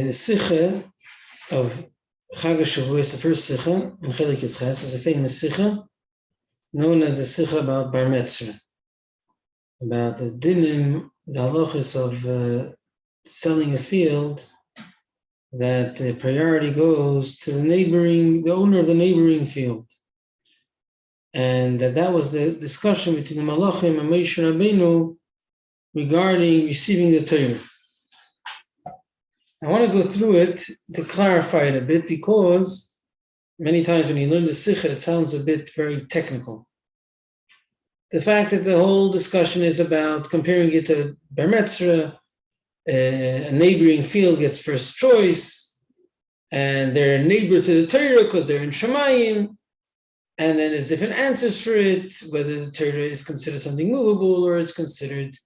the Sikha of Chag Shavuos, the first Sikha, in Chelek Yudches, is a famous Sikha known as the Sikha about Bar Mitzvah, about the dinim, the halachas of selling a field, that the priority goes to the owner of the neighboring field. And that was the discussion between the Malachim and Moshe Rabbeinu regarding receiving the Torah. I want to go through it to clarify it a bit, because many times when you learn the Sikha, it sounds a bit very technical. The fact that the whole discussion is about comparing it to Bar Mitzvah, a neighboring field gets first choice, and they're a neighbor to the Torah because they're in Shemayim, and then there's different answers for it, whether the Torah is considered something movable or it's considered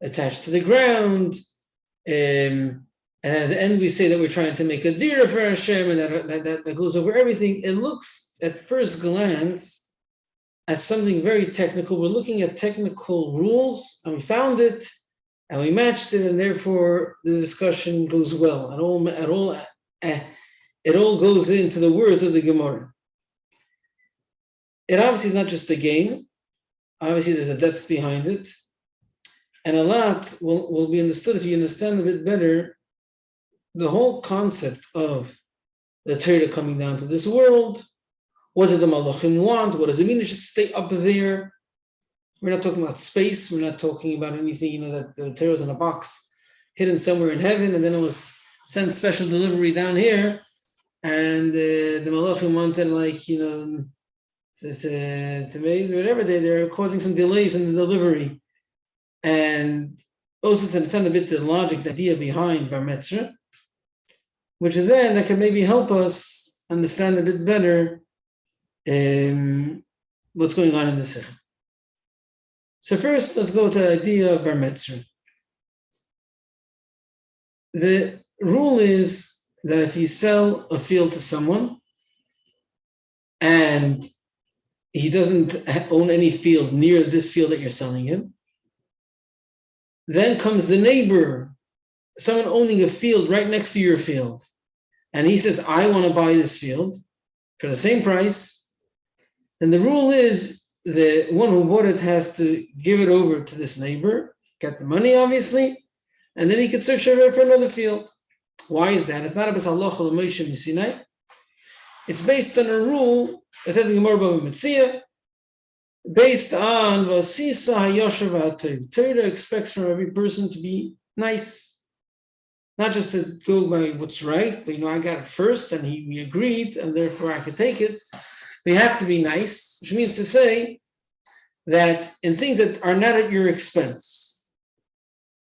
attached to the ground. And at the end we say that we're trying to make a dira for Hashem, and that goes over everything. It looks at first glance as something very technical. We're looking at technical rules, and we found it, and we matched it, and therefore the discussion goes well. It all goes into the words of the Gemara. It obviously is not just a game. Obviously there's a depth behind it, and a lot will be understood if you understand a bit better the whole concept of the Torah coming down to this world. What do the Malachim want? What does it mean it should stay up there? We're not talking about space. We're not talking about anything, that the Torah is in a box hidden somewhere in heaven, and then it was sent special delivery down here, and the Malachim wanted, to make whatever they're causing some delays in the delivery. And also to understand a bit the logic, the idea behind Bar Mitzvah, which is then that can maybe help us understand a bit better what's going on in the Sikha. So first, let's go to the idea of Bar Mitzvah. The rule is that if you sell a field to someone and he doesn't own any field near this field that you're selling him, then comes the neighbor, someone owning a field right next to your field, and he says, I want to buy this field for the same price, then the rule is the one who bought it has to give it over to this neighbor, get the money obviously, and then he could search for another field. Why is that? It's not about halacha l'Moshe Sinai. It's based on a rule, as said in the Gemara Bava Metzia, based on Vasisa Hayosher V'Hatorah. Torah expects from every person to be nice, not just to go by what's right, but I got it first, and we agreed, and therefore I could take it. They have to be nice, which means to say that in things that are not at your expense.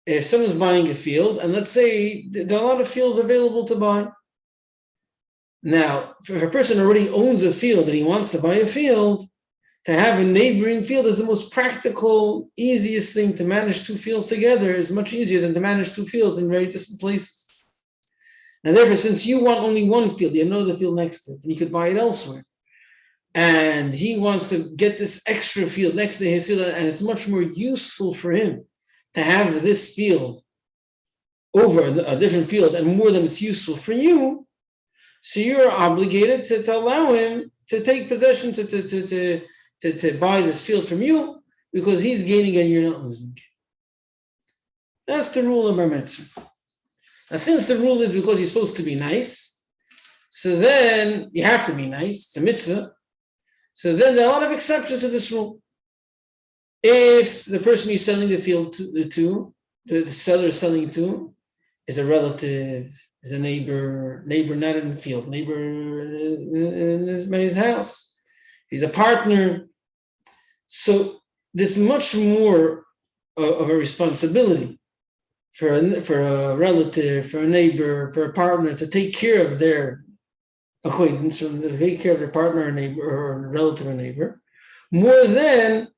If someone's buying a field, and let's say there are a lot of fields available to buy. Now, if a person already owns a field and he wants to buy a field, to have a neighboring field is the most practical, easiest thing. To manage two fields together is much easier than to manage two fields in very distant places. And therefore, since you want only one field, you have another field next to it, and you could buy it elsewhere. And he wants to get this extra field next to his field, and it's much more useful for him to have this field over a different field, and more than it's useful for you. So you're obligated to allow him to take possession, to buy this field from you, because he's gaining and you're not losing. That's the rule of Bar Mitzvah. Now, since the rule is because you're supposed to be nice, so then you have to be nice, it's a mitzvah. So then there are a lot of exceptions to this rule. If the person you're selling the field to, the seller is selling to, is a relative, is a neighbor not in the field, neighbor in his house, he's a partner. So there's much more of a responsibility for a relative, for a neighbor, for a partner to take care of their acquaintance, or to take care of their partner or neighbor or relative or neighbor, more than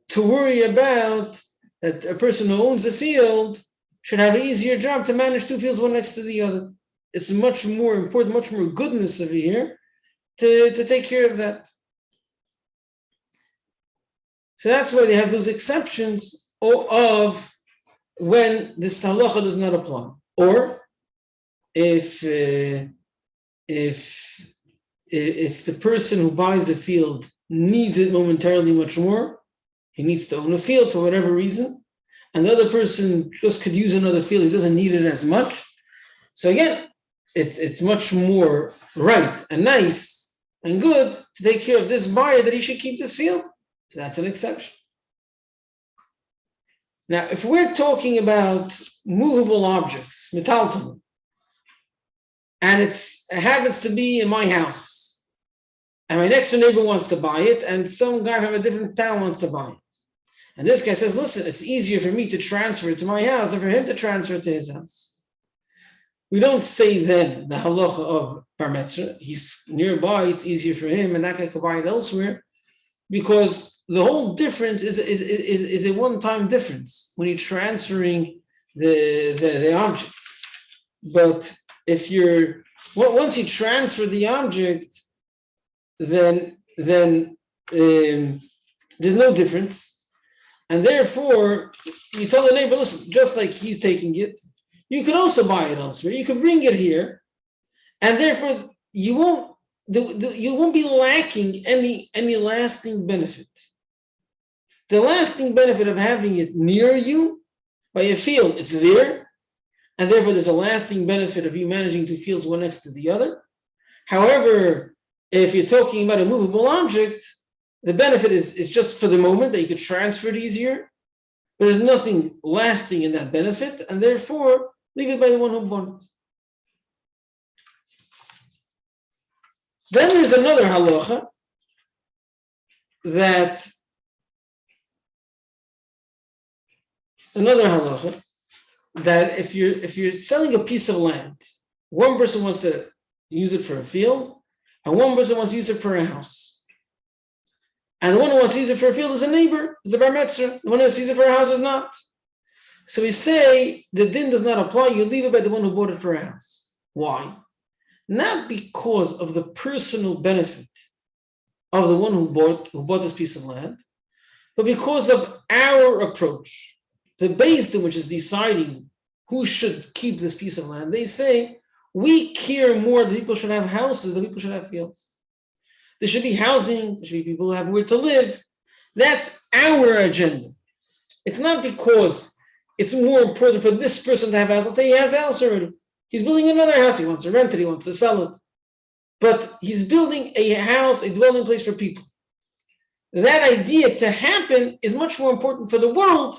to worry about that a person who owns a field should have an easier job to manage two fields one next to the other. It's much more important, much more goodness over here to take care of that. So that's why they have those exceptions of when this halacha does not apply. Or if the person who buys the field needs it momentarily much more, he needs to own a field for whatever reason, and the other person just could use another field, he doesn't need it as much. So again, it's much more right and nice and good to take care of this buyer that he should keep this field. So that's an exception. Now, if we're talking about movable objects, metaltalum, and it happens to be in my house, and my next door neighbor wants to buy it, and some guy from a different town wants to buy it. And this guy says, listen, it's easier for me to transfer it to my house than for him to transfer it to his house. We don't say then the halacha of bar mitzvah. He's nearby, it's easier for him, and that guy could buy it elsewhere, because the whole difference is a one-time difference when you're transferring the object. But if once you transfer the object, then there's no difference, and therefore you tell the neighbor, listen, just like he's taking it, you can also buy it elsewhere. You can bring it here, and therefore you won't be lacking any lasting benefit. The lasting benefit of having it near you by a field, it's there, and therefore there's a lasting benefit of you managing two fields one next to the other. However, if you're talking about a movable object, the benefit is just for the moment that you could transfer it easier. There's nothing lasting in that benefit, and therefore leave it by the one who bought it. Then there's another halacha that if you're selling a piece of land, one person wants to use it for a field, and one person wants to use it for a house. And the one who wants to use it for a field is a neighbor, is the bar mitzvah. The one who wants to use it for a house is not. So we say the din does not apply, you leave it by the one who bought it for a house. Why? Not because of the personal benefit of the one who bought this piece of land, but because of our approach. The Beis Din, which is deciding who should keep this piece of land, they say, we care more that people should have houses than people should have fields. There should be housing, there should be people who have where to live. That's our agenda. It's not because it's more important for this person to have a house. Let's say he has a house already. He's building another house, he wants to rent it, he wants to sell it. But he's building a house, a dwelling place for people. That idea to happen is much more important for the world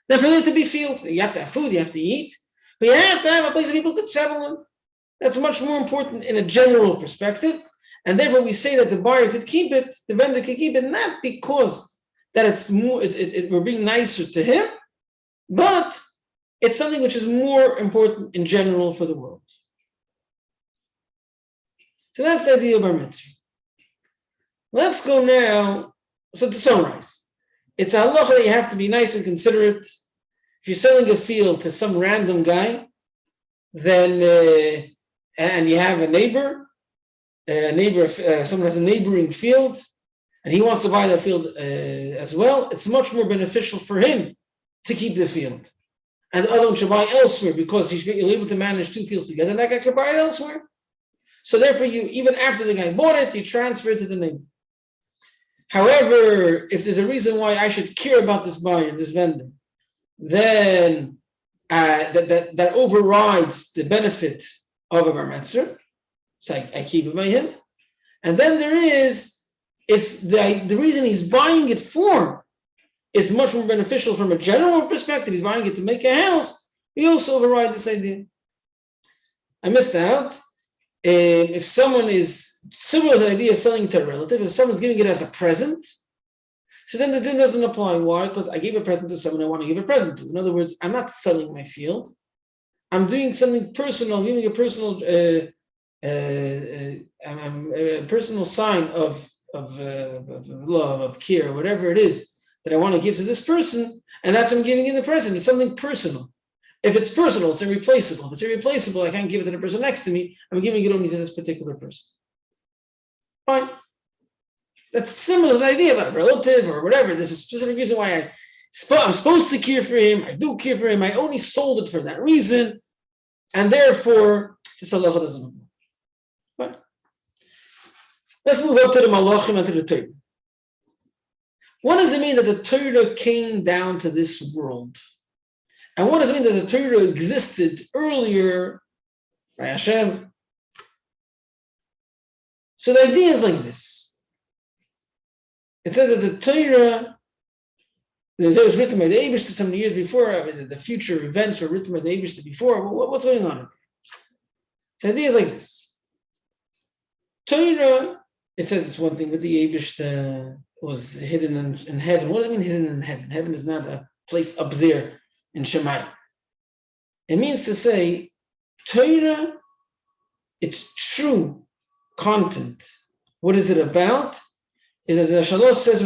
than for there to be fields. You have to have food, you have to eat, but you have to have a place that people could settle in. That's much more important in a general perspective. And therefore we say that the buyer could keep it, the vendor could keep it, not because that we're being nicer to him, but it's something which is more important in general for the world. So that's the idea of bar mitzvah. Let's go now, so to summarize. It's a halacha that you have to be nice and considerate. If you're selling a field to some random guy, then and you have a neighbor, someone has a neighboring field, and he wants to buy that field as well, it's much more beneficial for him to keep the field. And the other one should buy elsewhere because you're able to manage two fields together, and that guy could buy it elsewhere. So therefore, even after the guy bought it, you transfer it to the neighbor. However, if there's a reason why I should care about this buyer, this vendor, then that overrides the benefit of a bar mitzvah. So I keep it by him. And then there is, if the reason he's buying it for is much more beneficial from a general perspective, he's buying it to make a house, we also override this idea. I missed out. If someone is similar to the idea of selling to a relative, if someone's giving it as a present, so then the din doesn't apply. Why? Because I gave a present to someone I want to give a present to. In other words, I'm not selling my field. I'm doing something personal, giving a personal a personal sign of love, of care, whatever it is that I want to give to this person, and that's what I'm giving in the present. It's something personal. If it's personal, it's irreplaceable. If it's irreplaceable, I can't give it to the person next to me. I'm giving it only to this particular person. Fine. That's similar to the idea about a relative or whatever. There's a specific reason why I'm supposed to care for him. I do care for him. I only sold it for that reason. And therefore, This halacha doesn't apply. Right? Let's move up to the malachim and to the Torah. What does it mean that the Torah came down to this world? And what does it mean that the Torah existed earlier by Hashem? So the idea is like this. It says that the Torah was written by the Eibishter so many years before. I mean, the future events were written by the Eibishter before. What's going on? So the idea is like this. Torah, it says it's one thing, but the Eibishter was hidden in heaven. What does it mean hidden in heaven? Heaven is not a place up there in Shemayim. It means to say, Torah, its true content. What is it about? Is as the Shavuos says,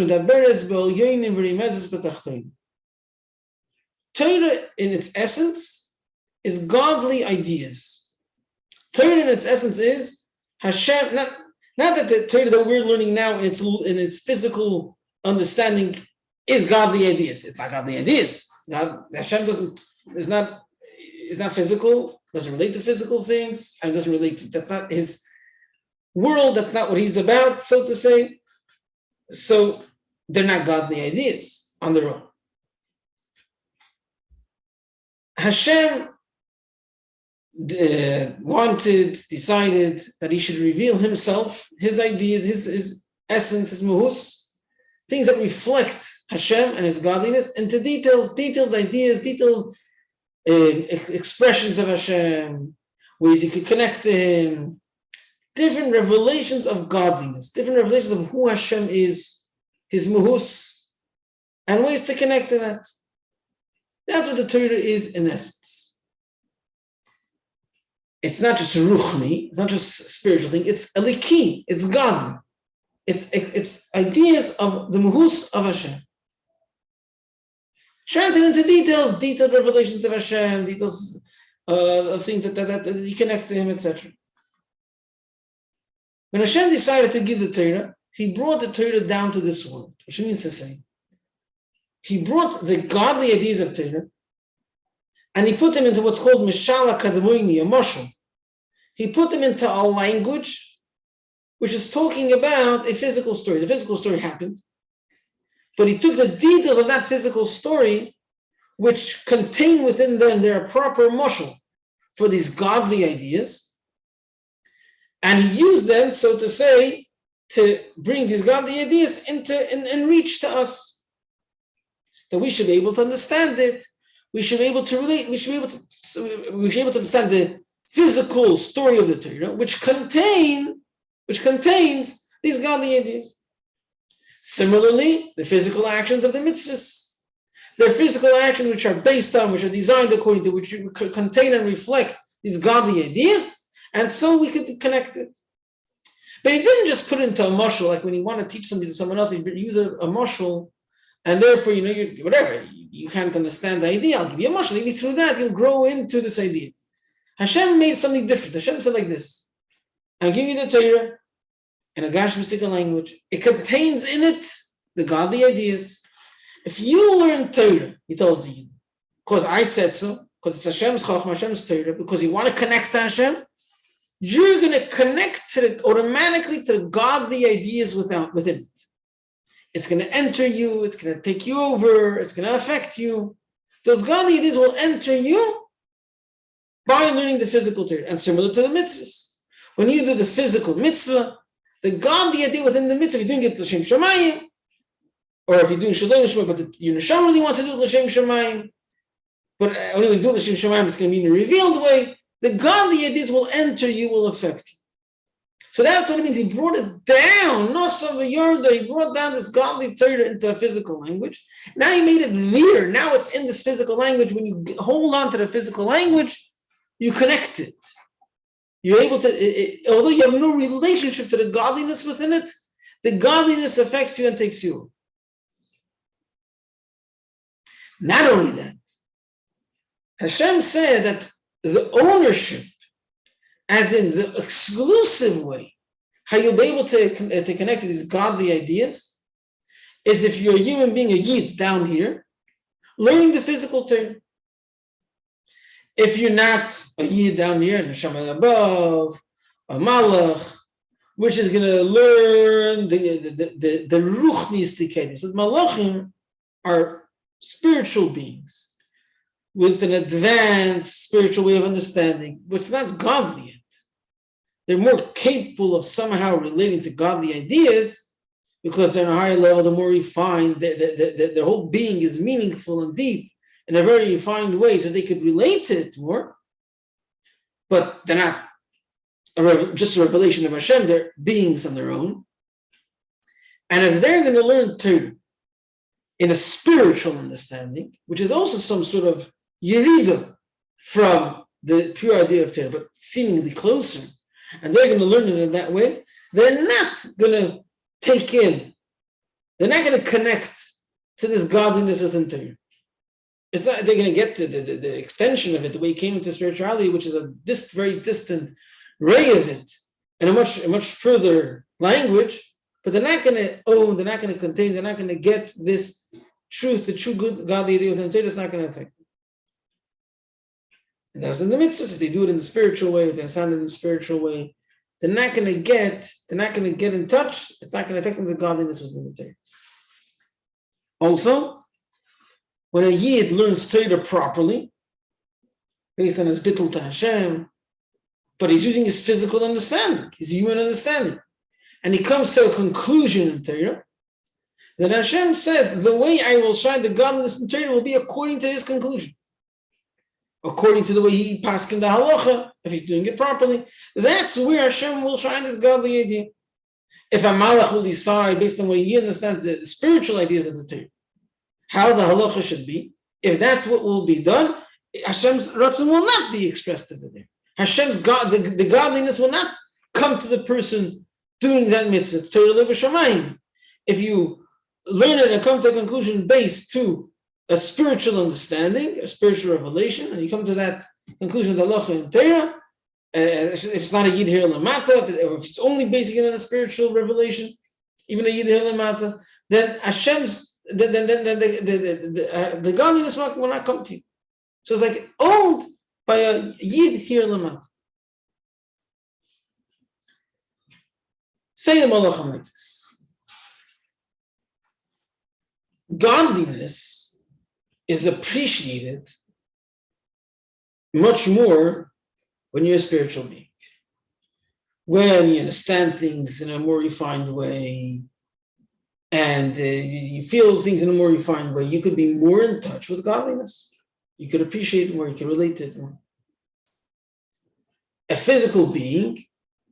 Torah in its essence is godly ideas. Torah in its essence is Hashem, not that the Torah that we're learning now in its physical understanding is godly ideas. It's not godly ideas. Hashem is not physical, doesn't relate to physical things, and doesn't relate to, that's not his world, that's not what he's about, so to say. So they're not godly ideas on their own. Hashem decided that he should reveal himself, his ideas, his essence, his muhus, things that reflect Hashem and his godliness, into detailed ideas, detailed expressions of Hashem, ways you could connect to him, different revelations of godliness, different revelations of who Hashem is, his muhus, and ways to connect to that. That's what the Torah is in essence. It's not just ruchni, it's not just a spiritual thing, it's eliki, it's godly. It's ideas of the muhus of Hashem. Translated into details, detailed revelations of Hashem, details of things that you connect to him, etc. When Hashem decided to give the Torah, he brought the Torah down to this world, which means to say, he brought the godly ideas of Torah and he put them into what's called Mishala Kadamoini, a mashal. He put them into a language which is talking about a physical story. The physical story happened, but he took the details of that physical story, which contain within them their proper mashal for these godly ideas, and he used them, so to say, to bring these godly ideas into and reach to us. That we should be able to understand it. We should be able to relate. We should be able to understand the physical story of the Torah, which contains these godly ideas. Similarly, the physical actions of the mitzvahs, they're physical actions which are based on, which are designed according to, which contain and reflect these godly ideas. And so we could connect it. But he didn't just put it into a mashal, like when you want to teach something to someone else, you use a mashal, and therefore, you can't understand the idea. I'll give you a mashal. Maybe through that, you'll grow into this idea. Hashem made something different. Hashem said like this: I'll give you the Torah in a Gashmistic language. It contains in it the godly ideas. If you learn Torah, he tells you, because I said so, because it's Hashem's Chachma, Hashem's Torah, because you want to connect to Hashem, you're going to connect automatically to the godly ideas within it. It's going to enter you, it's going to take you over, it's going to affect you. Those godly ideas will enter you by learning the physical Torah. And similar to the mitzvahs. When you do the physical mitzvah, the godly idea within the mitzvah, if you're doing it l'shem shamayim, or if you're doing shalom l'shem, but your neshama really wants to do it l'shem shamayim, but only when you do it l'shem shamayim, it's going to be in a revealed way. The godly ideas will enter you, will affect you. So that's what it means. He brought it down. He brought down this godly Torah into a physical language. Now he made it there. Now it's in this physical language. When you hold on to the physical language, you connect it. You're able to, although you have no relationship to the godliness within it, the godliness affects you and takes you. Not only that, Hashem said that the ownership, as in the exclusive way, how you'll be able to connect to these godly ideas, is if you're a human being, a yid down here, learning the physical Torah. If you're not a Yid down here, and a Shaman above, a Malach, which is going to learn the Ruchnis Tikenis. So Malachim are spiritual beings with an advanced spiritual way of understanding, but it's not godly yet. They're more capable of somehow relating to godly ideas because they're on a higher level, the more refined, their whole being is meaningful and deep in a very refined way, so they could relate to it more, but they're not just a revelation of Hashem, they're beings on their own. And if they're going to learn Torah in a spiritual understanding, which is also some sort of yerida from the pure idea of Torah, but seemingly closer, and they're going to learn it in that way, they're not going to take in, they're not going to connect to this godliness within Torah. It's not they're going to get to the extension of it, the way it came into spirituality, which is a very distant ray of it, in a much further language, but they're not going to own, they're not going to contain, they're not going to get this truth, the true good godly idea within Torah. It's not going to affect them. And that's in the mitzvahs. If they do it in the spiritual way, if they understand it in the spiritual way, they're not going to get in touch. It's not going to affect them, the godliness within the Torah. Also, when a Yid learns Torah properly, based on his bittul to Hashem, but he's using his physical understanding, his human understanding, and he comes to a conclusion in Torah, then Hashem says, the way I will shine the godliness in Torah will be according to his conclusion. According to the way he paskin the halacha, if he's doing it properly, that's where Hashem will shine his godly idea. If a malach will decide, based on what he understands the spiritual ideas of the Torah, how the halacha should be, if that's what will be done, Hashem's ratzon will not be expressed to the Torah. Hashem's God, the godliness will not come to the person doing that mitzvah. It's Torah l'b'shamayim. If you learn it and come to a conclusion based to a spiritual understanding, a spiritual revelation, and you come to that conclusion, the halacha in Torah, if it's not a yid here lamata, if it's only basing it on a spiritual revelation, even a yid here lamata, then Hashem's the godliness will not come to you. So it's like owned by a yid here lamata. Say the malachim like this: godliness is appreciated much more when you're a spiritual being. When you understand things in a more refined way, and you feel things in a more refined way, you could be more in touch with godliness. You could appreciate it more, you can relate to it more. A physical being,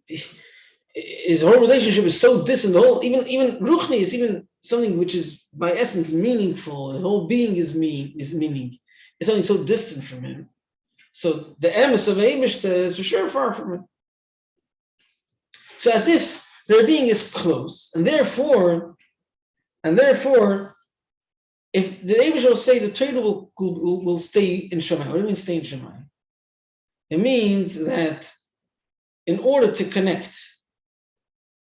his whole relationship is so distant, even ruchni is even something which is by essence meaningful. The whole being is meaning. It's something so distant from him. So the emes of Eibishter is for sure far from him. So as if their being is close, and therefore, if the Eibishter will say the Torah will stay in Shammai, what do you mean stay in Shammai? It means that in order to connect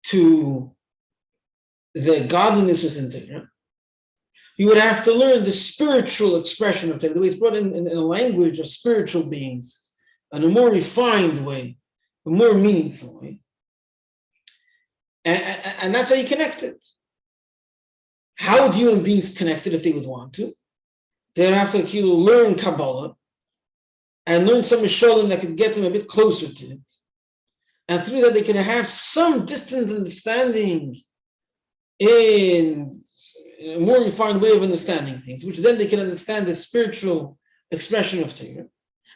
to the godliness within Torah, you would have to learn the spiritual expression of Torah, the way it's brought in a language of spiritual beings, in a more refined way, a more meaningful way. And that's how you connect it. How would human beings connect it if they would want to? They'd have to learn Kabbalah and learn some Mishalim that could get them a bit closer to it. And through that, they can have some distant understanding in a more refined way of understanding things, which then they can understand the spiritual expression of Torah.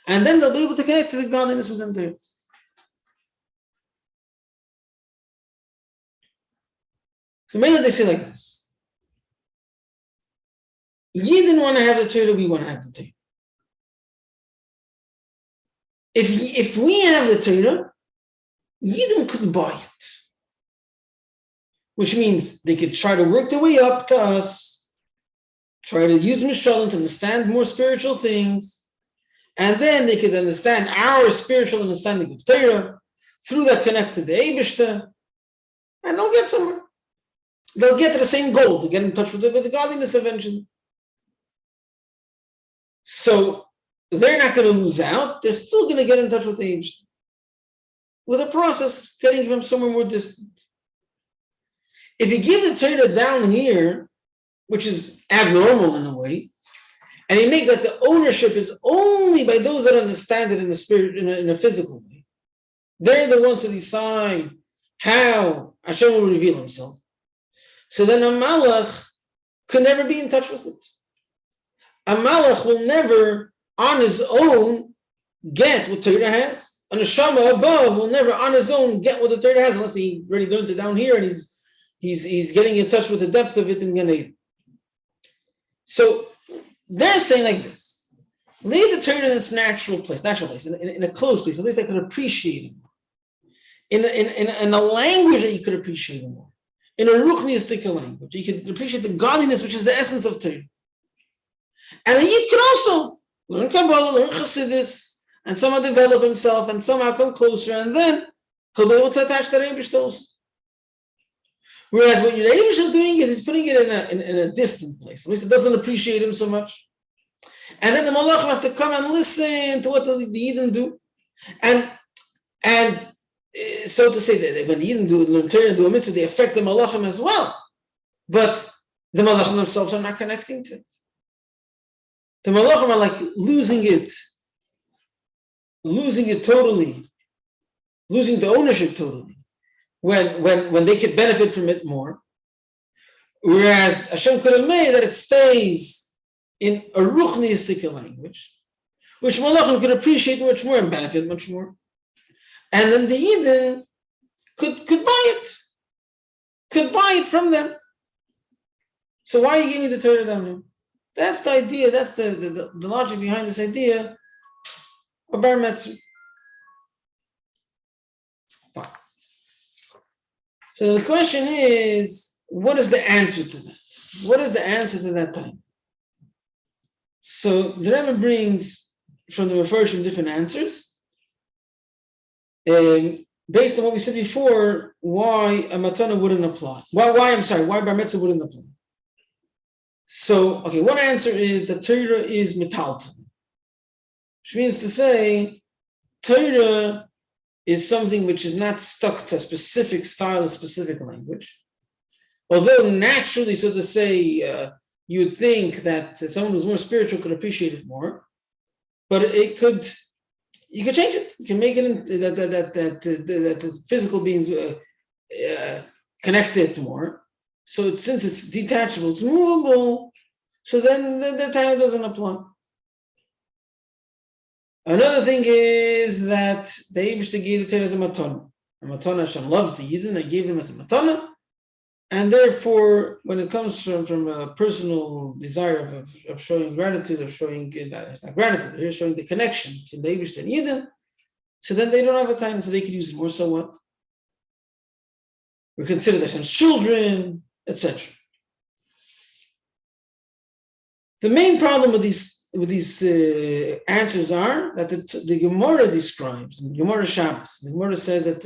And then they'll be able to connect to the godliness within Torah. So maybe they say like this: you didn't want to have the Torah, we want to have the Torah. If we have the Torah, Yidden could buy it, which means they could try to work their way up to us, try to use Mishalim to understand more spiritual things, and then they could understand our spiritual understanding of Torah, through that connect to the Eibishter, and they'll get somewhere. They'll get to the same goal, to get in touch with the godliness eventually. So they're not going to lose out. They're still going to get in touch with the Eibushter with a process, getting from somewhere more distant. If you give the Torah down here, which is abnormal in a way, and you make that the ownership is only by those that understand it in the spirit, in a physical way, they're the ones to decide how Hashem will reveal himself. So then a malach could never be in touch with it. A malach will never, on his own, get what Torah has. A neshama above will never, on his own, get what the Torah has, unless he already learned it down here and he's getting in touch with the depth of it in Gan Eden. So they're saying like this: leave the Torah in its natural place, in a closed place, at least they could appreciate it. In a language that you could appreciate it more. In a ruchnistic language, you could appreciate the godliness, which is the essence of Torah. And a Yid can also learn Kabbalah, learn Chassidus, and somehow develop himself, and somehow come closer, and then he'll be able to attach the Eibushter also. Whereas what the Eibushter is doing is he's putting it in a distant place. At least it doesn't appreciate him so much. And then the Malachim have to come and listen to what the Yidden do. And so to say, that when the Yidden learn Torah and do a mitzvah, they affect the Malachim as well. But the Malachim themselves are not connecting to it. The Malachim are like losing it totally, losing the ownership totally, when they could benefit from it more. Whereas Hashem could have made that it stays in a ruchnistic language, which Malachim could appreciate much more and benefit much more. And then the Yidden could buy it from them. So why are you giving the Torah down here? That's the idea, that's the logic behind this idea of Bar Mitzvah. Fine. So the question is, what is the answer to that? What is the answer to that time? So the Rebbe brings from the Mefarshim different answers. Based on what we said before, why a matana wouldn't apply. Why Bar Mitzvah wouldn't apply. So, okay, one answer is that Torah is metalton, which means to say, Torah is something which is not stuck to a specific style, a specific language. Although naturally, so to say, you'd think that someone who's more spiritual could appreciate it more, but you could change it. You can make it that the physical beings connect it more. So since it's detachable, it's movable, so then the time doesn't apply. Another thing is that the Eibushter gave the Torah as a matana. A matana, Hashem loves the Yidden and gave them as a matana, and therefore, when it comes from a personal desire of showing gratitude, it's not gratitude, they're showing the connection to the Eibushter and Yidden, so then they don't have a time, so they could use it more. So what? We consider Hashem's children, etc. The main problem with these answers are that the Gemara describes, in Gemara Shabbos, the Gemara says that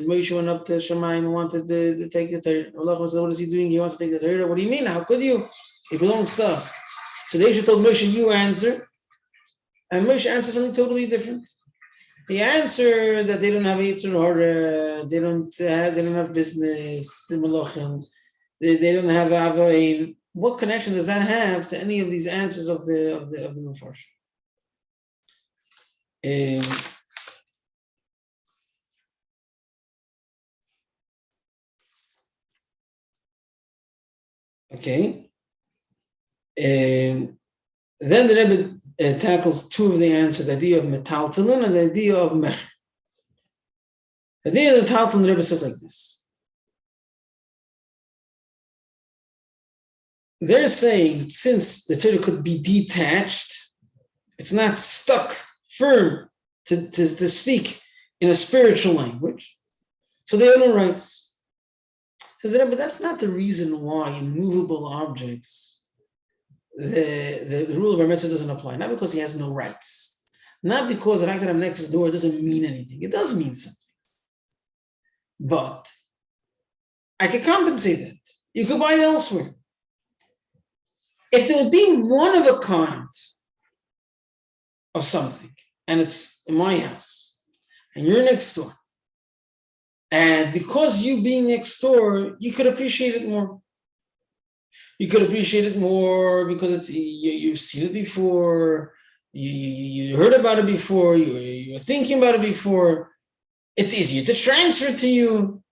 Moshe went up to Shemayim and wanted to take the Torah. Allah said, what is he doing? He wants to take the Torah. What do you mean? How could you? It belongs to us. So they should told Moshe, you answer. And Moshe answers something totally different. He answered that they don't have Yetzer Hara, they don't have business, the Malachim, they don't have Avoim. What connection does that have to any of these answers of the Mefarshim? Okay. Then the Rebbe tackles two of the answers, the idea of metaltalin and the idea of mech. The idea of metaltalin, the Rebbe says like this. They're saying since the Torah could be detached, it's not stuck firm to speak in a spiritual language, so they have no rights. Says the Rebbe, that's not the reason why in movable objects the rule of Bar Mitzvah doesn't apply. Not because he has no rights. Not because the fact that I'm next door doesn't mean anything. It does mean something. But I can compensate it. You could buy it elsewhere. If there would be one of a kind of something, and it's in my house, and you're next door. And because you being next door, you could appreciate it more. You could appreciate it more because you've seen it before, you heard about it before, you're thinking about it before. It's easier to transfer to you.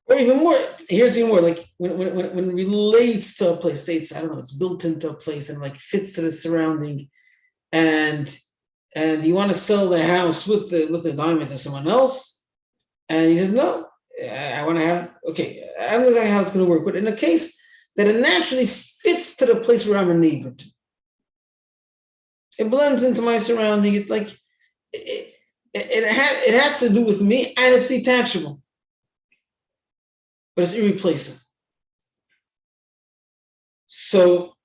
Or even more, here's even more, like when it relates to a place, I don't know, it's built into a place and like fits to the surrounding, and you want to sell the house with the diamond to someone else, and he says, no, I want to have, okay, I don't know how it's going to work, but in a case that it naturally fits to the place where I'm a neighbor to, it blends into my surrounding, it like, it has to do with me, and it's detachable, but it's irreplaceable. So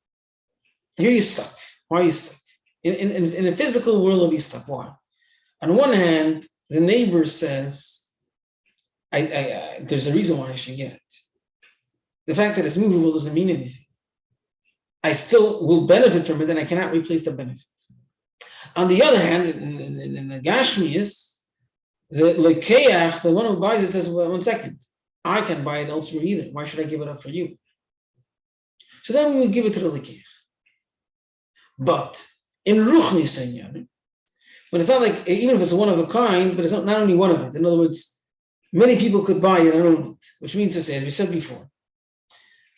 here you're stuck. Why are you stuck? In the physical world, you'll be stuck. Why? On one hand, the neighbor says, there's a reason why I should get it. The fact that it's movable doesn't mean anything. I still will benefit from it, and I cannot replace the benefit. On the other hand, in the Gashmias, the Lekeach, the one who buys it, says, well, 1 second, I can buy it elsewhere either. Why should I give it up for you? So then we will give it to the Lekeach. But in Ruchni Senyan, but it's not like, even if it's one of a kind, but it's not only one of it. In other words, many people could buy it and own it, which means to say, as we said before,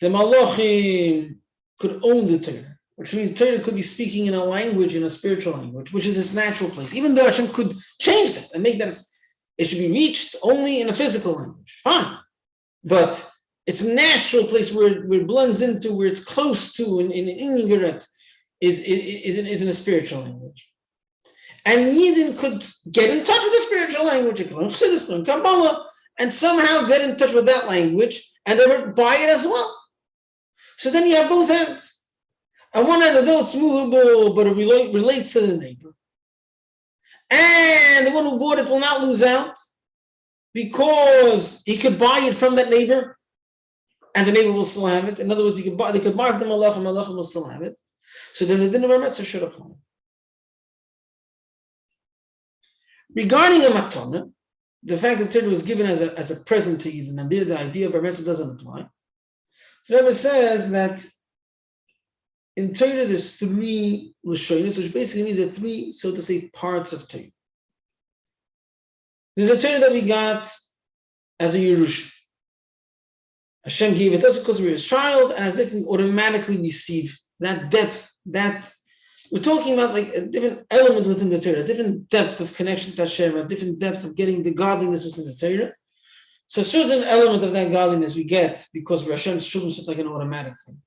the Malachim could own the Torah, which means Torah could be speaking in a language, in a spiritual language, which is its natural place. Even though Hashem could change that and make that it should be reached only in a physical language, fine. But it's a natural place where it blends into, where it's close to, in Ingeret, is in a spiritual language. And Yidden could get in touch with the spiritual language, in Kabbalah, and somehow get in touch with that language, and they would buy it as well. So then you have both ends. On one end, although it's movable, but it relates to the neighbor. And the one who bought it will not lose out, because he could buy it from that neighbor, and the neighbor will still have it. In other words, they could buy from the Malach, and Malach will still have it. So then the din of Bar should apply. Regarding a matana, the fact that Torah was given as a present to Eden, and there the idea of Bar doesn't apply. So Rabbi says that in Torah there's 3 Lashonis, which basically means there are 3, so to say, parts of Torah. There's a Torah that we got as a Yerusha. Hashem gave it us because we're His child, and as if we automatically receive that depth, that we're talking about like a different element within the Torah, a different depth of connection to Hashem, a different depth of getting the godliness within the Torah. So a certain element of that godliness we get because we're Hashem's children, it's like an automatic thing.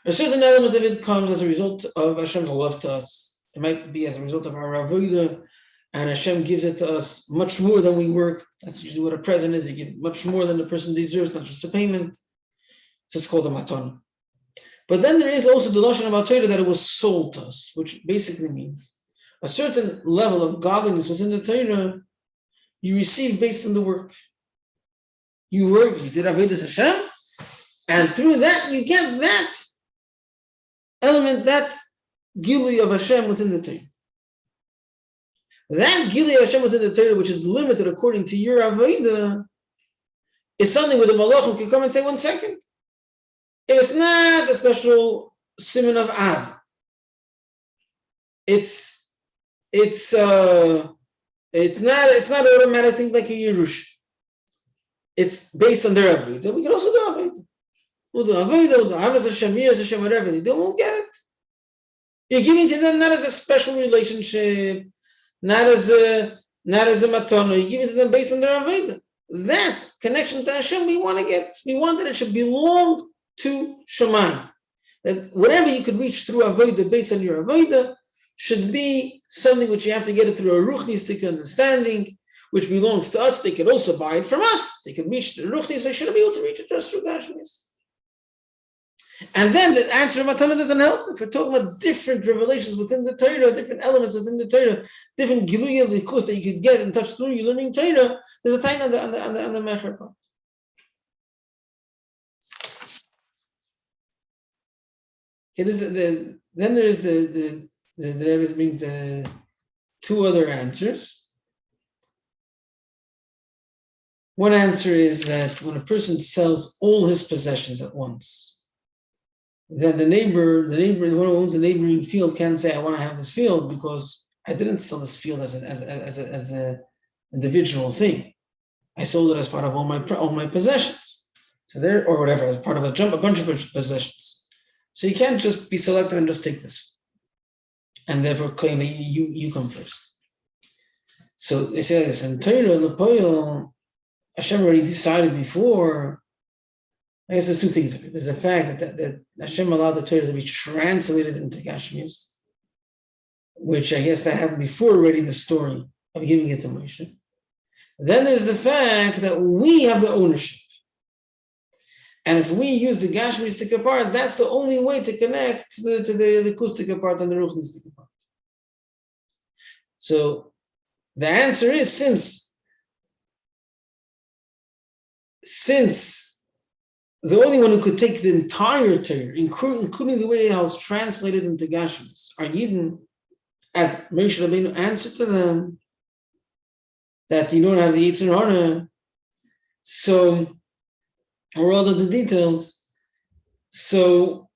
A certain element of it comes as a result of Hashem's love to us. It might be as a result of our avodah, and Hashem gives it to us much more than we work. That's usually what a present is. He gives much more than the person deserves, not just a payment. So it's called a matana. But then there is also the Lashon of Torah that it was sold to us, which basically means a certain level of godliness within the Torah you receive based on the work. You work, you did Avodas Hashem, and through that you get that element, that Gilui of Hashem within the Torah. That Gilui of Hashem within the Torah, which is limited according to your Avodah, is something where the Malachim can come and say, 1 second. It's not a special siman of Av. It's not an automatic thing like a Yerush. It's based on their Avodah. We can also do Avodah. We'll do Avodah, we'll do Avos Hashem, Yiras Hashem, whatever they do, we'll get it. You're giving to them not as a special relationship, not as a matana. You're giving to them based on their Avodah. That connection to Hashem we want to get. We want that it should belong to Shemayim. That whatever you could reach through Avodah based on your Avodah should be something which you have to get it through a ruchnistic understanding, which belongs to us. They could also buy it from us. They could reach the ruchnis, they shouldn't be able to reach it just through Gashmis. And then the answer of Matana doesn't help. If we're talking about different revelations within the Torah, different elements within the Torah, different Giluya Likus that you could get and touch through you learning Torah, there's a time on the Mecher part. Okay, then there is the the Rebbe brings the two other answers. One answer is that when a person sells all his possessions at once, then the neighbor, the one who owns the neighboring field can't say, I want to have this field because I didn't sell this field as an individual thing. I sold it as part of all my possessions. So there, or whatever, as part of a bunch of possessions. So you can't just be selective and just take this, and therefore claim that you come first. So they say this, and Torah Lepoil, Hashem already decided before. I guess there's two things of it. There's the fact that Hashem allowed the Torah to be translated into Gashmius, which I guess that happened before already the story of giving it to Moshe. Then there's the fact that we have the ownership. And if we use the Gashmistic part, that's the only way to connect to the Kustic part and the Ruchnistic part. So the answer is since the only one who could take the entire Torah, including the way how it's translated into Gashmis, are Yidden, as Moshe Rabbeinu answered to them, that you don't have the Yetzer Hara, so, or all of the details. So,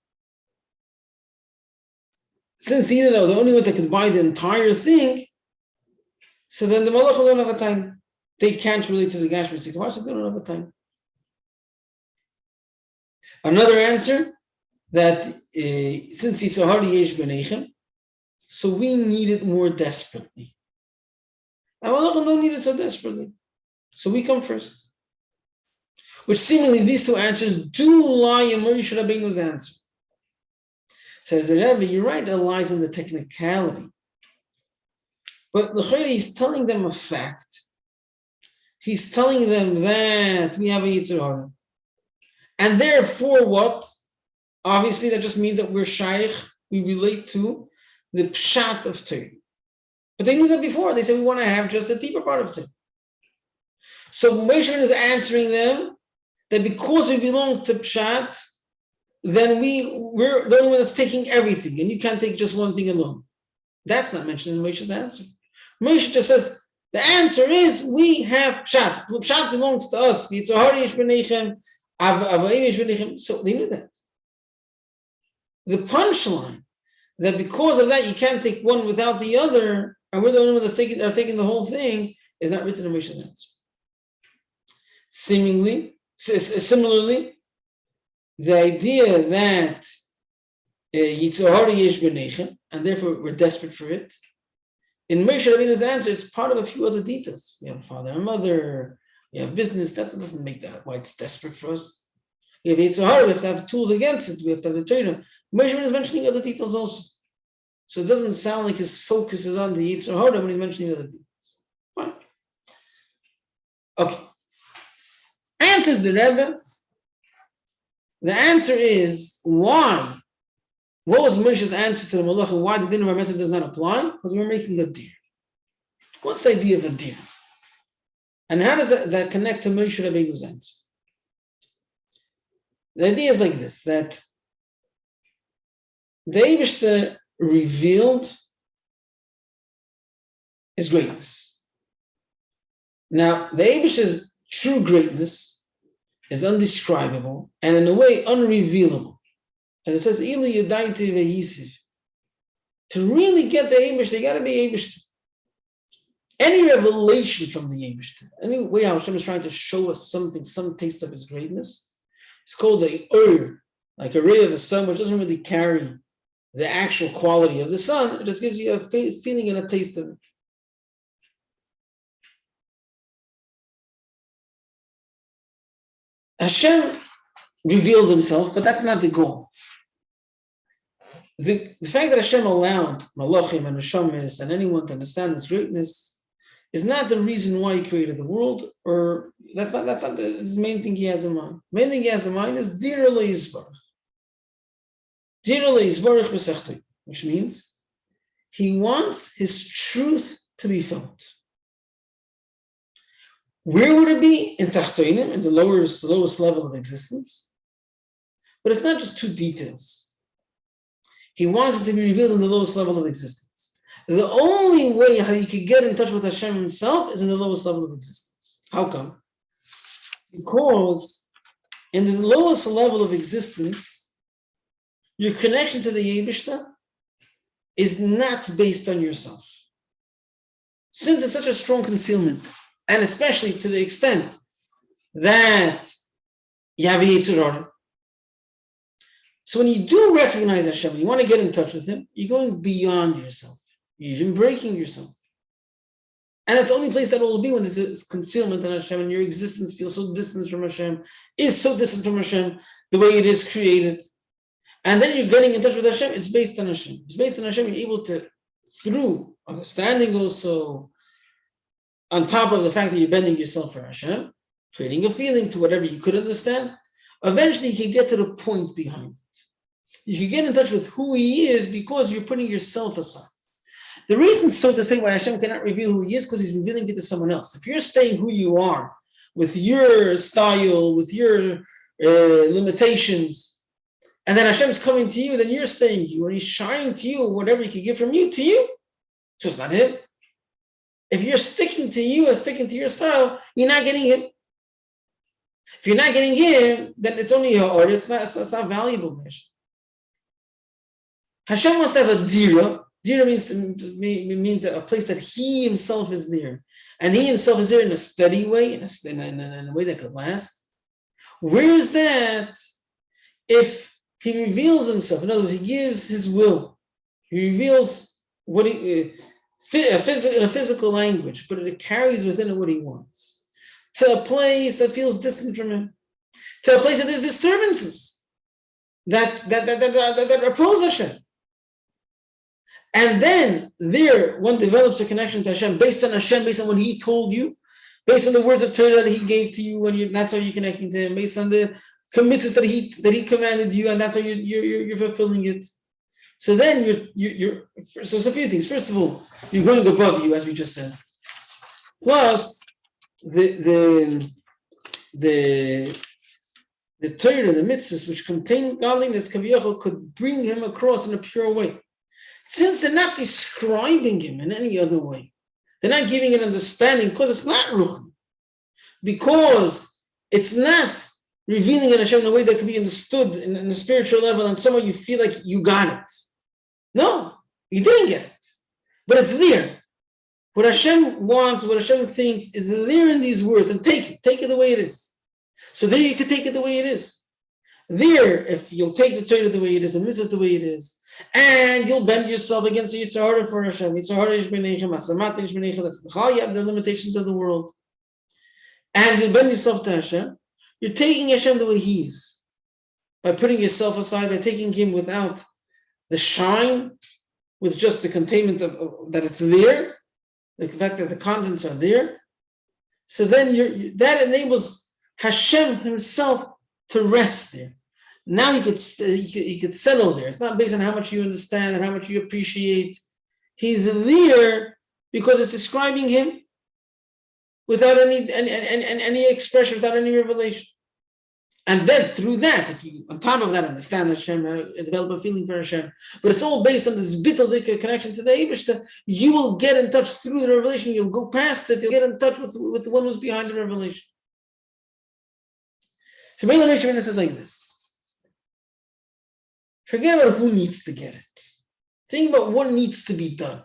since the only one that can buy the entire thing, so then the Malach don't have a time. They can't relate to the Gashmis, so they don't have a time. Another answer, that since it's a hardy Yesh Benechem, so we need it more desperately. And Malachim don't need it so desperately. So we come first. Which seemingly these two answers do lie in Moshe Rabbeinu's answer. Says the Rebbe, you're right, it lies in the technicality. But l'chayre, he's telling them a fact. He's telling them that we have a Yetzer Hara. And therefore what? Obviously that just means that we're shaykh, we relate to the pshat of Torah. But they knew that before. They said we want to have just the deeper part of Torah. So Moshe is answering them that because we belong to pshat, then we're the only one that's taking everything, and you can't take just one thing alone. That's not mentioned in Moshe's answer. Moshe just says the answer is we have pshat. Pshat belongs to us. It's a harish benechem, avayim benechem. So they knew that. The punchline that because of that you can't take one without the other, and we're the only ones that are taking the whole thing, is not written in Moshe's answer. Similarly, the idea that Yetzer Hara yesh benechem, and therefore we're desperate for it, in Moshe Rabbeinu's answer, it's part of a few other details. We have a father and mother, we have business. That doesn't make that why it's desperate for us. We have Yetzer Hara, we have to have tools against it, we have to have the Torah. Moshe Rabbeinu is mentioning other details also. So it doesn't sound like his focus is on the Yetzer Hara when he's mentioning other details. Fine. Okay. Answers the Rebbe. The answer is why. What was Moshe's answer to the Malach and why the din of our message does not apply? Because we're making a deer. What's the idea of a deer? And how does that connect to Moshe Rabbeinu's answer? The idea is like this, that the Eibishter revealed his greatness. Now, the Eibishter's true greatness is undescribable and in a way unrevealable. As it says, Ili Yudaiti Ve'yisiv. To really get the Eibishter, you got to be Eibishter. Any revelation from the Eibishter, any way how Hashem is trying to show us something, some taste of his greatness, it's called a like a ray of the sun, which doesn't really carry the actual quality of the sun. It just gives you a feeling and a taste of it. Hashem revealed himself, but that's not the goal. The fact that Hashem allowed Malachim and Neshamis and anyone to understand his greatness is not the reason why he created the world, or that's not the main thing he has in mind. The main thing he has in mind is Dir Le'Yisbarach. Dir Le'Yisbarach B'Sechtai, which means he wants his truth to be felt. Where would it be? In Tachtoinim, in the lowest level of existence. But it's not just two details. He wants it to be revealed in the lowest level of existence. The only way how you can get in touch with Hashem himself is in the lowest level of existence. How come? Because in the lowest level of existence, your connection to the Yevishta is not based on yourself. Since it's such a strong concealment, and especially to the extent that you have a Yetzer Hara. So when you do recognize Hashem, you want to get in touch with Him, you're going beyond yourself. You're even breaking yourself. And that's the only place that will be when there's concealment in Hashem and your existence feels so distant from Hashem, is so distant from Hashem, the way it is created. And then you're getting in touch with Hashem, it's based on Hashem. It's based on Hashem, you're able to, through understanding also, on top of the fact that you're bending yourself for Hashem, creating a feeling to whatever you could understand, eventually you can get to the point behind it. You can get in touch with who He is because you're putting yourself aside. The reason, so to say, why Hashem cannot reveal who He is, because He's revealing it to someone else. If you're staying who you are, with your style, with your limitations, and then Hashem's coming to you, then you're staying you, and He's shining to you whatever He can give from you to you. So it's not Him. If you're sticking to you and sticking to your style, you're not getting Him. If you're not getting Him, then it's only your order. It's not valuable. Hashem wants to have a dira. Dira means a place that He Himself is there. And He Himself is there in a steady way, in a way that could last. Where is that? If He reveals Himself, in other words, He gives His will. He reveals what in a physical language, but it carries within it what He wants. To a place that feels distant from Him. To a place that there's disturbances that oppose Hashem. And then there, one develops a connection to Hashem based on Hashem, based on what He told you, based on the words of Torah that He gave to you, and that's how you're connecting to Him, based on the commitments that He commanded you, and that's how you're fulfilling it. So then so it's a few things. First of all, you're going above you, as we just said. Plus, the Torah, the mitzvahs, which contain godliness, kaviyachol, could bring him across in a pure way. Since they're not describing Him in any other way, they're not giving an understanding, because it's not ruchni, because it's not revealing in Hashem in a way that can be understood in a spiritual level, and somehow you feel like you got it. No, you didn't get it, but it's there. What Hashem wants, what Hashem thinks is there in these words, and take it the way it is. So there you can take it the way it is. There, if you'll take the Torah the way it is, and mitzvahs the way it is, and you'll bend yourself against the Yetzer Hara for Hashem. Yetzer Hara is b'neicha, masamat is b'neicha. That's b'chal. You have the limitations of the world, and you'll bend yourself to Hashem. You're taking Hashem the way He is, by putting yourself aside, by taking Him without the shine, with just the containment of that it's there, the fact that the contents are there. So then that enables Hashem Himself to rest there. Now he could settle there. It's not based on how much you understand and how much you appreciate. He's there because it's describing Him without any expression, without any revelation. And then through that, if you on top of that understand Hashem, develop a feeling for Hashem, but it's all based on this bittul connection to the Eibishter, you will get in touch through the revelation. You'll go past it. You'll get in touch with the one who's behind the revelation. So Berel says like this. Forget about who needs to get it. Think about what needs to be done.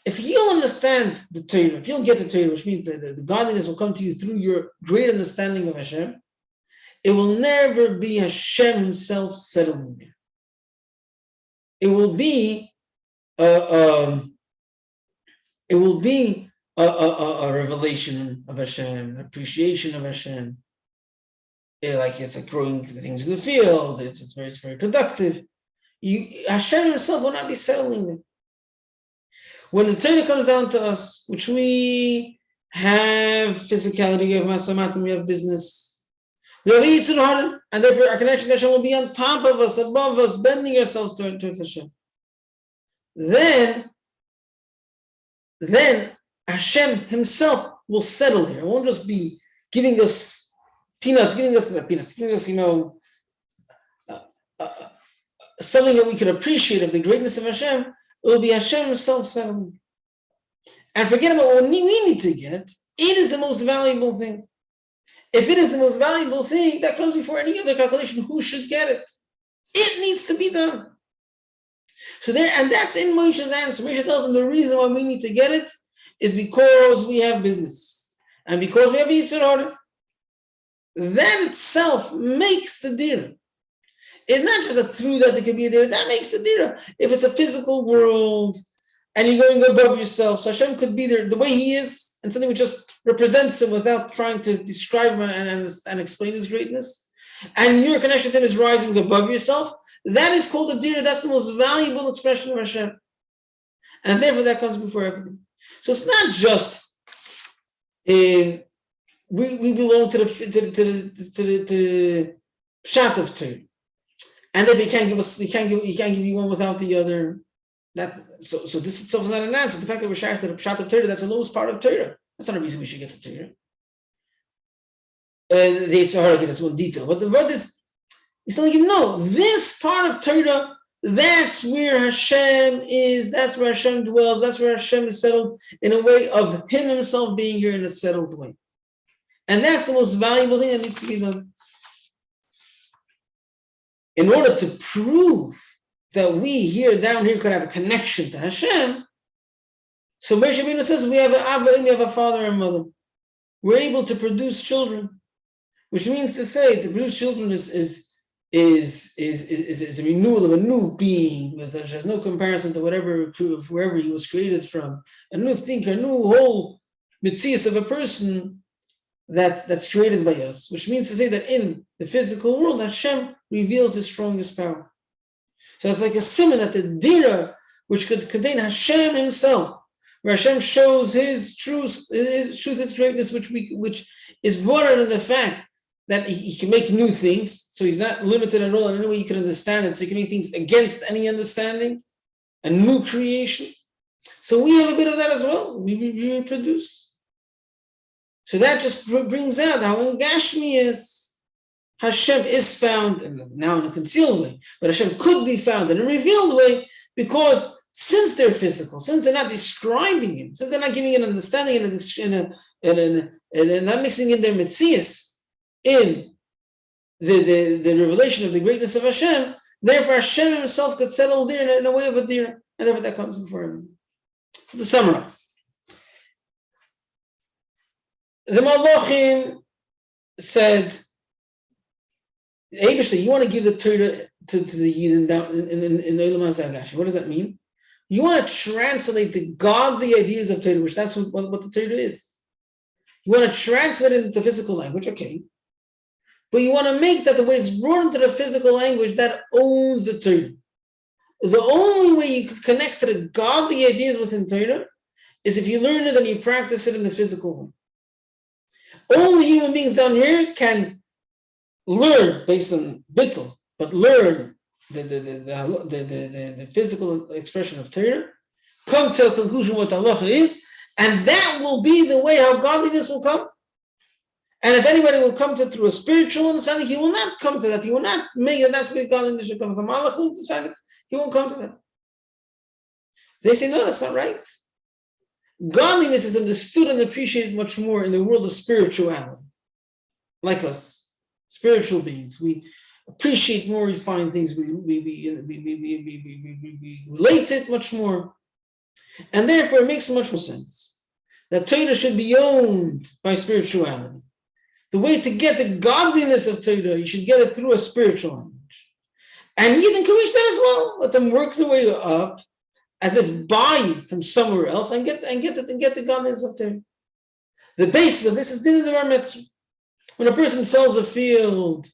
If you'll understand the Torah, if you'll get the Torah, which means that the godliness will come to you through your great understanding of Hashem, it will never be Hashem Himself settling there. It will be a revelation of Hashem, an appreciation of Hashem. It's like growing things in the field. It's very productive. Hashem Himself will not be settling there. When the Torah comes down to us, which we have physicality, we have masamatim, we have business, we have Yetzer Hara, and therefore our connection to Hashem will be on top of us, above us, bending ourselves towards Hashem. Then Hashem Himself will settle there. It won't just be giving us peanuts, giving us something that we could appreciate of the greatness of Hashem, it will be Hashem himself settling. And forget about what we need to get. It is the most valuable thing. If it is the most valuable thing, that comes before any other calculation. Who should get it? It needs to be done. So there, and that's in Moshe's answer. Moshe tells him the reason why we need to get it is because we have business. And because we have Yitzhar Hara. That itself makes the dira. It's not just a through that there can be a dira. That makes the dira. If it's a physical world and you're going above yourself, so Hashem could be there the way He is, and something which just represents Him without trying to describe Him and explain His greatness. And your connection to Him is rising above yourself. That is called a dira. That's the most valuable expression of Hashem. And therefore that comes before everything. So it's not just we belong to the pshat of Torah. And if he can't give you one without the other. So this itself is not an answer. The fact that we're shaykh to the pshat of Torah, that's the lowest part of Torah. That's not a reason we should get to Torah. The Yitzhar, that's one detail. But the word is, he's telling you, no, this part of Torah, that's where Hashem is, that's where Hashem dwells, that's where Hashem is settled in a way of Him Himself being here in a settled way. And that's the most valuable thing that needs to be done. In order to prove that we down here could have a connection to Hashem, so Moshe Rabbeinu says we have we have a father and mother. We're able to produce children, which means to say to produce children is a renewal of a new being. There's no comparison to wherever he was created from. A new thinker, a new whole mitzias of a person that's created by us, which means to say that in the physical world, Hashem reveals His strongest power. So it's like a simon that the dira, which could contain Hashem Himself, where Hashem shows His truth, His greatness, which is brought out of the fact that he can make new things, so He's not limited at all in any way you can understand it, so He can make things against any understanding, a new creation. So we have a bit of that as well. We reproduce. So that just brings out how in Gashmias, Hashem is found, now in a concealed way, but Hashem could be found in a revealed way, because since they're physical, since they're not describing Him, since they're not giving an understanding and not mixing in their mitzias, in the revelation of the greatness of Hashem, therefore Hashem Himself could settle there in a way of a dira, and therefore that comes before Him. To summarize, the Malachim said, Abishai, you want to give the Torah to the Yidden down in Olam HaZagash. What does that mean? You want to translate the godly ideas of Torah, which that's what the Torah is. You want to translate it into physical language, okay. But you want to make that the way it's brought into the physical language, that owns the Torah. The only way you can connect to the godly ideas within Torah is if you learn it and you practice it in the physical way. Only human beings down here can learn based on bittul, but learn the physical expression of Torah, come to a conclusion what Allah is, and that will be the way how godliness will come. And if anybody will come to through a spiritual understanding, he will not come to that. He will not make it. That's where godliness should come from. Allah will decide it. He won't come to that. They say, no, that's not right. Godliness is understood and appreciated much more in the world of spirituality. Like us, spiritual beings. We appreciate more refined things. We relate it much more. And therefore, it makes much more sense that Torah should be owned by spirituality. The way to get the godliness of Torah, you should get it through a spiritual language. And Yidden can reach that as well. Let them work their way up, as if buy it from somewhere else and get the godliness of Torah. The basis of this is din of the bar mitzvah. When a person sells a field,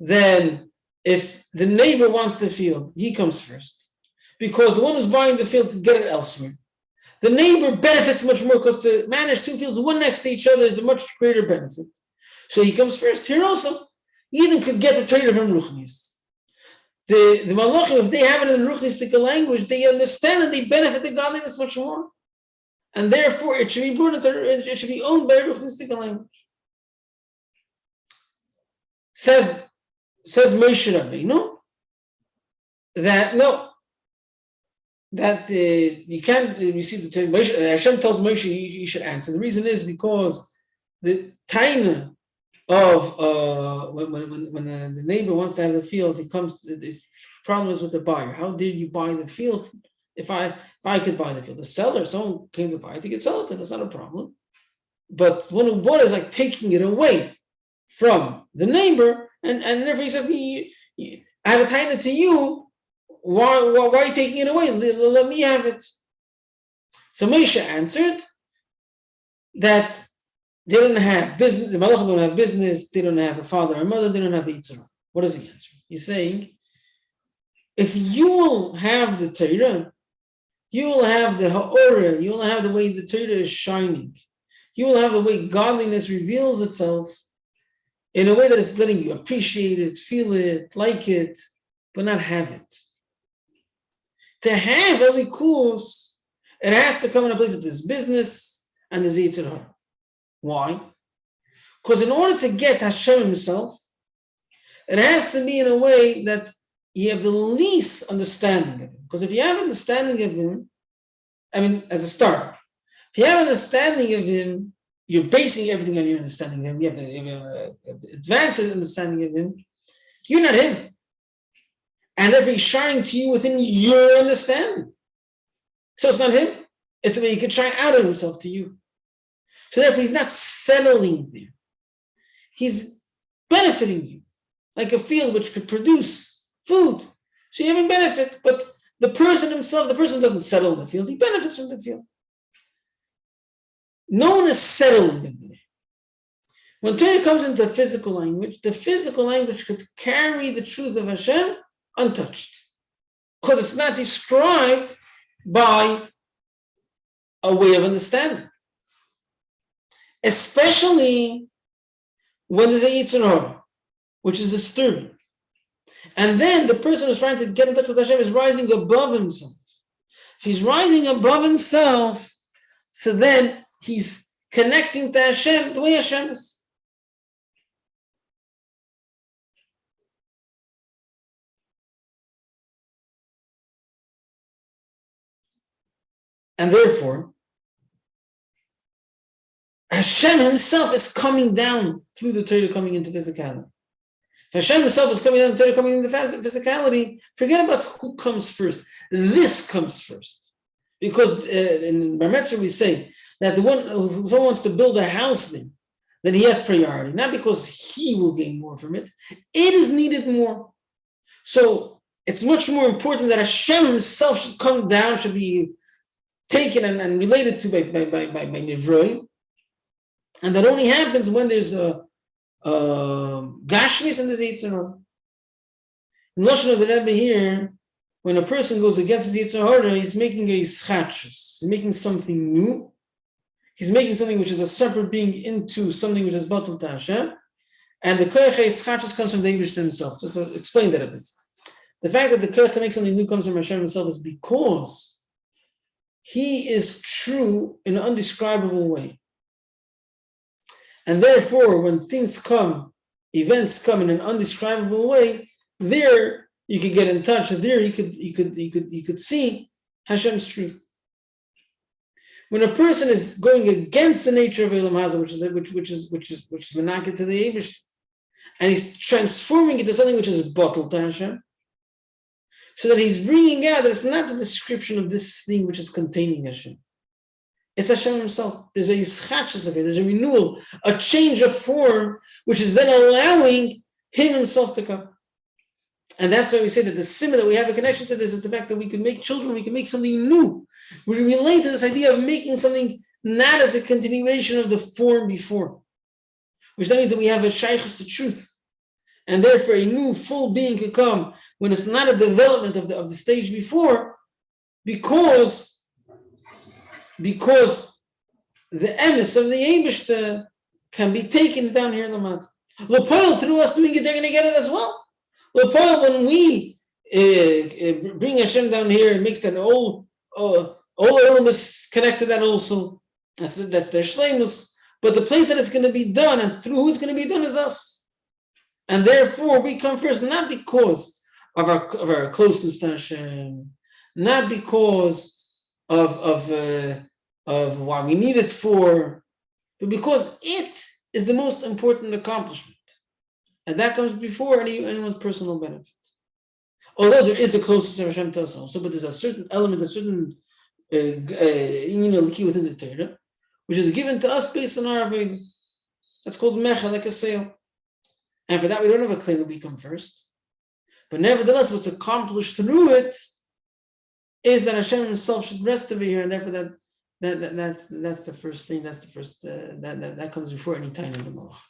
then if the neighbor wants the field, he comes first, because the one who's buying the field can get it elsewhere. The neighbor benefits much more because to manage two fields, one next to each other, is a much greater benefit. So he comes first. Here also, Yidden could get the Torah from Ruchnis. The Malachim, if they have it in the Ruchnistic language, they understand and they benefit the godliness much more. And therefore, it should be brought into, it should be owned by a Ruchnistic language. Says Moshe Rabbeinu, that no, that you can't receive the Torah. Hashem tells Moshe you should answer. The reason is because the taina of when the neighbor wants to have the field, he comes. The problem is with the buyer. How did you buy the field? If I could buy the field, the seller, someone came to buy it, he could sell it, and it's not a problem. But when who bought is like taking it away from the neighbor, and therefore he says, I have a taina to you. Why are you taking it away? Let me have it. So Moshe answered that they don't have business, the Malachim don't have business, they don't have a father or mother, they don't have a Yitzhak. What does he answer? He's saying, if you will have the Torah, you will have the Ha'orah, you will have the way the Torah is shining. You will have the way godliness reveals itself in a way that is letting you appreciate it, feel it, like it, but not have it. To have Elikus, it has to come in a place of this business and there's Yetzer Hara. Why? Because in order to get Hashem himself, it has to be in a way that you have the least understanding of him. Because if you have understanding of him, as a start, if you have understanding of him, you're basing everything on your understanding of him. You have the advanced understanding of him. You're not him. And therefore he's shining to you within your understanding. So it's not him. It's the way he can shine out of himself to you. So therefore he's not settling there. He's benefiting you. Like a field which could produce food. So you have a benefit. But the person himself, the person doesn't settle in the field. He benefits from the field. No one is settling in there. When Torah comes into physical language, the physical language could carry the truth of Hashem untouched. Because it's not described by a way of understanding. Especially when there's a Yetzer Hara, which is disturbing. And then the person who's trying to get in touch with Hashem is rising above himself. If he's rising above himself, so then he's connecting to Hashem the way Hashem is. And therefore, Hashem himself is coming down through the Torah coming into physicality. If Hashem himself is coming down, the Torah coming into physicality, forget about who comes first. This comes first. Because in Bar Mitzvah we say that the one who someone wants to build a house then he has priority. Not because he will gain more from it. It is needed more. So it's much more important that Hashem himself should come down, should be taken and related to by Nivroi. And that only happens when there's a Gashmis and there's Yetzer Hara. In Lashon of the Rebbe here, when a person goes against his Yetzer Hara, he's making a schachus. He's making something new. He's making something which is a separate being into something which is batal to Hashem. And the koyach schachus comes from the Eibush himself. Just to explain that a bit. The fact that the koyach to make something new comes from Hashem himself is because he is true in an undescribable way. And therefore, when things come, events come in an undescribable way, there you could get in touch, and there you could see Hashem's truth. When a person is going against the nature of Elam Hazah, which is menaked to the Eibush, and he's transforming it to something which is bottled to Hashem, so that he's bringing out that it's not the description of this thing which is containing Hashem. It's Hashem himself. There's a yischachus of it. There's a renewal, a change of form, which is then allowing him himself to come. And that's why we say that the simmer that we have a connection to this is the fact that we can make children, we can make something new. We relate to this idea of making something not as a continuation of the form before, which that means that we have a shaykhus to truth. And therefore a new full being could come when it's not a development of the stage before, because the emes of the Eibishter can be taken down here in the mountain. L'poil, through us doing it, they're going to get it as well. L'poil, when we bring Hashem down here, it makes that all elements connect to that also. That's their shleimus. But the place that it's going to be done, and through who it's going to be done, is us. And therefore, we come first, not because of our closeness to Hashem, not because of what we need it for, but because it is the most important accomplishment, and that comes before anyone's personal benefit. Although there is the closest of Hashem to us also, but there's a certain element, a certain key within the Torah, which is given to us based on our avodah. That's called mecha, like a sale. And for that, we don't have a claim to become first. But nevertheless, what's accomplished through it is that Hashem Himself should rest over here, and therefore that's the first thing. That's the first that comes before any time in the malach.